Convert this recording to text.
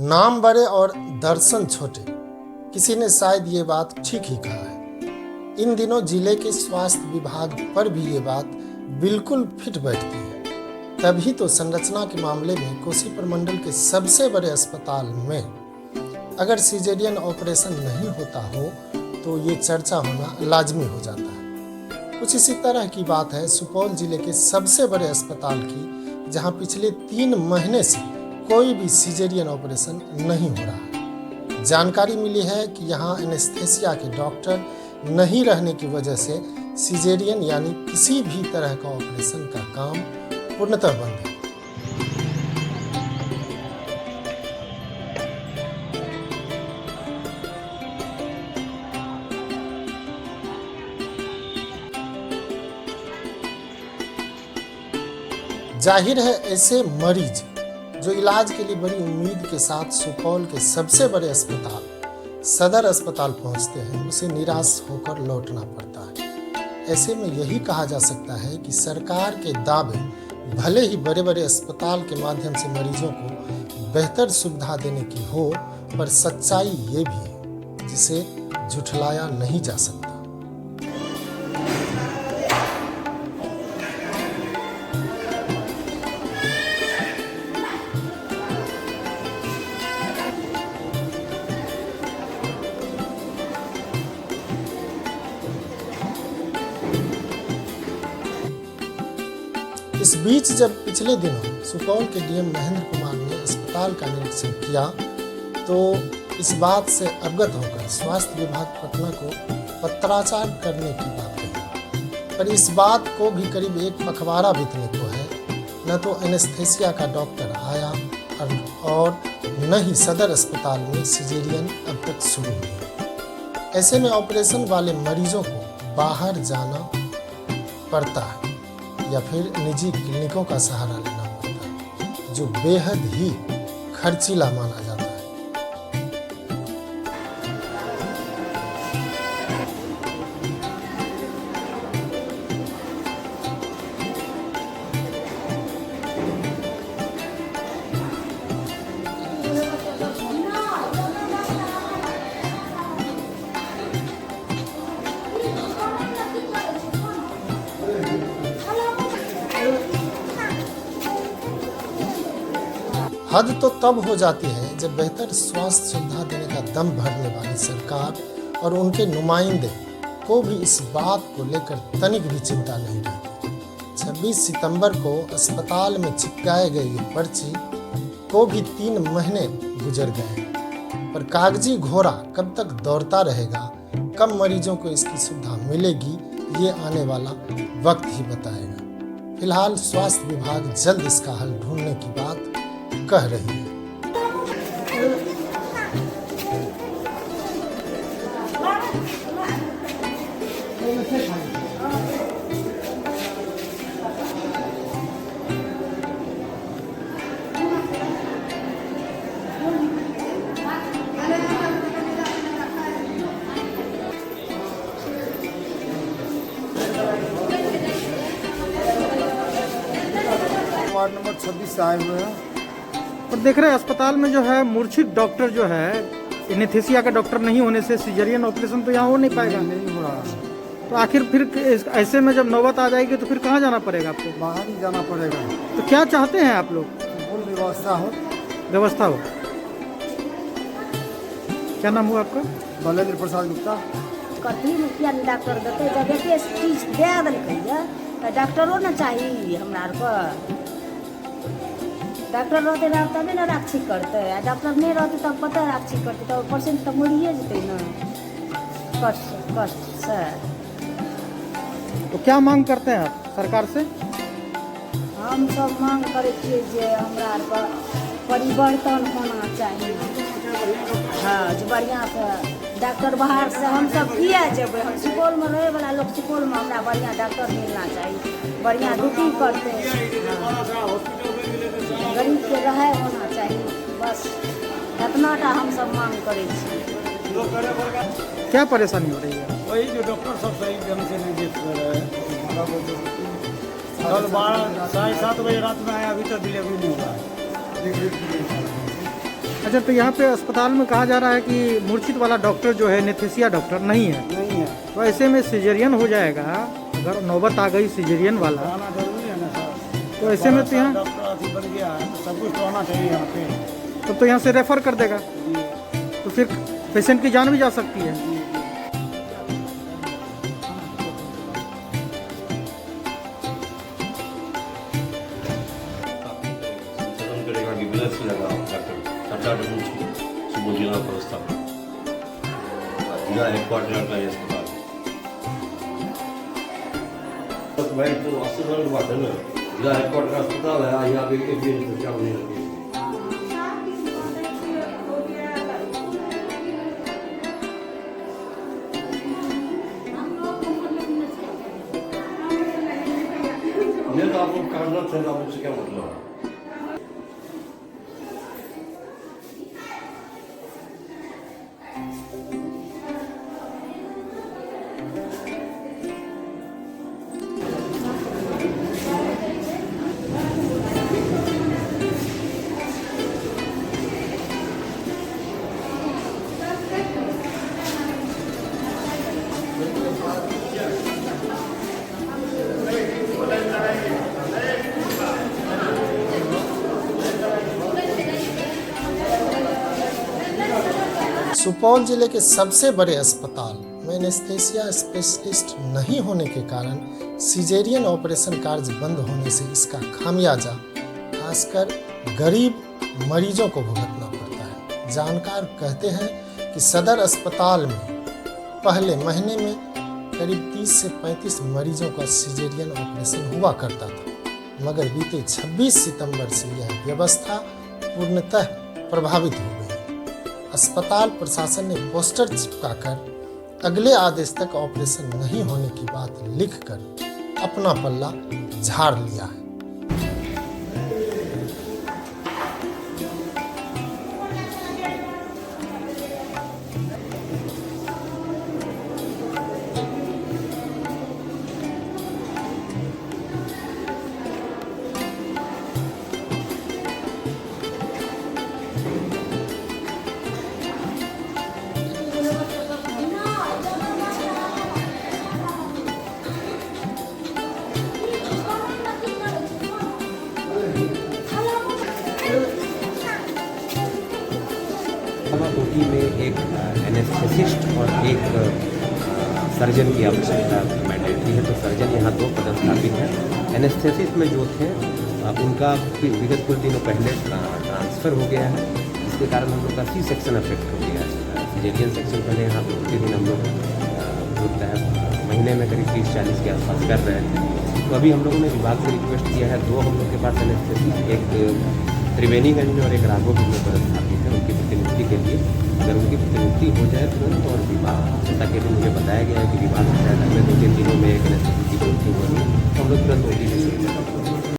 नाम बड़े और दर्शन छोटे, किसी ने शायद ये बात ठीक ही कहा है। इन दिनों जिले के स्वास्थ्य विभाग पर भी ये बात बिल्कुल फिट बैठती है। तभी तो संरचना के मामले में कोसी प्रमंडल के सबसे बड़े अस्पताल में अगर सिजेरियन ऑपरेशन नहीं होता हो तो ये चर्चा होना लाजमी हो जाता है। कुछ इसी तरह की बात है सुपौल जिले के सबसे बड़े अस्पताल की, जहां पिछले 3 महीने से कोई भी सिजेरियन ऑपरेशन नहीं हो रहा है। जानकारी मिली है कि यहाँ एनेस्थेसिया के डॉक्टर नहीं रहने की वजह से सिजेरियन यानी किसी भी तरह का ऑपरेशन का काम पूर्णतः बंद है। जाहिर है ऐसे मरीज जो इलाज के लिए बड़ी उम्मीद के साथ सुपौल के सबसे बड़े अस्पताल सदर अस्पताल पहुंचते हैं, उसे निराश होकर लौटना पड़ता है। ऐसे में यही कहा जा सकता है कि सरकार के दावे भले ही बड़े बड़े अस्पताल के माध्यम से मरीजों को बेहतर सुविधा देने की हो, पर सच्चाई ये भी है जिसे झुठलाया नहीं जा सकता। इस बीच जब पिछले दिनों सुपौल के डीएम महेंद्र कुमार ने अस्पताल का निरीक्षण किया तो इस बात से अवगत होकर स्वास्थ्य विभाग पटना को पत्राचार करने की बात कही। पर इस बात को भी करीब एक पखवाड़ा बीतने को है, न तो एनेस्थेसिया का डॉक्टर आया और न ही सदर अस्पताल में सिजेरियन अब तक शुरू हुई। ऐसे में ऑपरेशन वाले मरीजों को बाहर जाना पड़ता है या फिर निजी क्लिनिकों का सहारा लेना पड़ता है, जो बेहद ही खर्चीला माना जाता है। हद तो तब हो जाती है जब बेहतर स्वास्थ्य सुविधा देने का दम भरने वाली सरकार और उनके नुमाइंदे को भी इस बात को लेकर तनिक भी चिंता नहीं रहती। 26 सितंबर को अस्पताल में चिपकाए गए ये पर्ची को भी 3 महीने गुजर गए, पर कागजी घोड़ा कब तक दौड़ता रहेगा, कब मरीजों को इसकी सुविधा मिलेगी, ये आने वाला वक्त ही बताएगा। फिलहाल स्वास्थ्य विभाग जल्द इसका हल ढूंढने की बात कह रही है। वार्ड नंबर 26 से आए हुए हैं और देख रहे हैं अस्पताल में जो है मूर्छित डॉक्टर जो है एनेस्थेसिया का डॉक्टर नहीं होने से सिजेरियन ऑपरेशन तो यहाँ हो नहीं पाएगा। नहीं हो रहा, तो आखिर फिर ऐसे में जब नौबत आ जाएगी तो फिर कहाँ जाना पड़ेगा आपको? बाहर ही जाना पड़ेगा। तो क्या चाहते हैं आप लोग? फुल व्यवस्था हो। क्या नाम हुआ आपका? बलेंद्र प्रसाद गुप्ता। कथी में किया डॉक्टर देते जब एते चीज दे देलकै तो डॉक्टरो न चाहिए हमरा आरके। डॉक्टर रहते रह तबे न राक्षी करते, आ डॉक्टर नहीं रहते तब पता राक्षी करते, तो पेशेंट तो मरिए जेतै न कष्ट से। तो क्या मांग करते हैं आप सरकार से? हम सब मांग करे छियै जे हमरा आरके परिवर्तन होना चाहिए। हाँ, जो बढ़िया से डॉक्टर बाहर से हम सब किया जेबै, हम सुपौल में रहे वाला लोग सुपौल में हमरा बढ़िया डॉक्टर मिलना चाहिए, बढ़िया ड्यूटी करते। गरीब के रहाय होना चाहिए, बस इतना टा हम सब मांग करे क्या परेशानी हो रही है? वही जो डॉक्टर सब सही ढंग से नहीं देख रहे हैं। कल 12 साढ़े 7 बजे रात में आया, अभी तक डिलीवरी नहीं हुआ है। अच्छा, तो यहाँ पे अस्पताल में कहा जा रहा है कि मूर्छित वाला डॉक्टर जो है एनेस्थीसिया डॉक्टर नहीं है, नहीं है, तो ऐसे में सिजेरियन हो जाएगा। अगर नौबत आ गई सिजेरियन वाला, आना जरूरी है ना सर। तो ऐसे में तो यहाँ डॉक्टर अथी बन गया है तो सब कुछ तो होना चाहिए यहाँ पे। तब तो यहाँ से रेफर कर देगा, तो फिर पेशेंट की जान भी जा सकती है। संसदनकडे विभिन्न लगाव डॉक्टर सुबह जिला प्रस्ताव जिला हेडक्वार्टर का अस्पताल मैं तो अस्पताल की बात है ना, जिला हेडक्वार्टर का अस्पताल है यहाँ पे एक भी इंतजाम नहीं लगे। ये तो आप लोग कागजात थे, आप लोग से क्या मतलब है? सुपौल जिले के सबसे बड़े अस्पताल में एनेस्थीसिया स्पेशलिस्ट नहीं होने के कारण सिजेरियन ऑपरेशन कार्य बंद होने से इसका खामियाजा खासकर गरीब मरीजों को भुगतना पड़ता है। जानकार कहते हैं कि सदर अस्पताल में पहले महीने में करीब 30 से 35 मरीजों का सिजेरियन ऑपरेशन हुआ करता था, मगर बीते 26 सितंबर से यह व्यवस्था पूर्णतः प्रभावित हो गई। अस्पताल प्रशासन ने पोस्टर चिपकाकर अगले आदेश तक ऑपरेशन नहीं होने की बात लिखकर अपना पल्ला झाड़ लिया है। ओटी में एक एनेस्थेसिस्ट और एक सर्जन की आवश्यकता मैंडेटरी है, तो सर्जन यहाँ 2 पदस्थापित हैं। एनेस्थेसिस्ट में जो थे उनका विगत कुछ दिनों पहले ट्रांसफ़र हो गया है, जिसके कारण हम लोग का सी सेक्शन अफेक्ट हो गया है। सिजेरियन सेक्शन पहले यहाँ पर प्रतिदिन हम लोग होता है महीने में करीब 30-40 के आसपास कर रहे थे। तो अभी हम लोगों ने विभाग से रिक्वेस्ट किया है, 2 हम लोग के पास एनेस्थेसिस्ट, एक त्रिवेणीगंज और एक राघोपुर में पदस्थापित है उनकी प्रतिनियुक्ति के लिए। अगर उनकी प्रतिनियुक्ति हो जाए तुरंत, और विभाग जैसा कि मुझे बताया गया है कि विभाग शायद अगले 2-3 दिनों में एक एनेस्थेसिस्ट की नियुक्ति होगी, तो हम लोग तुरंत ओटी में शुरू करेंगे।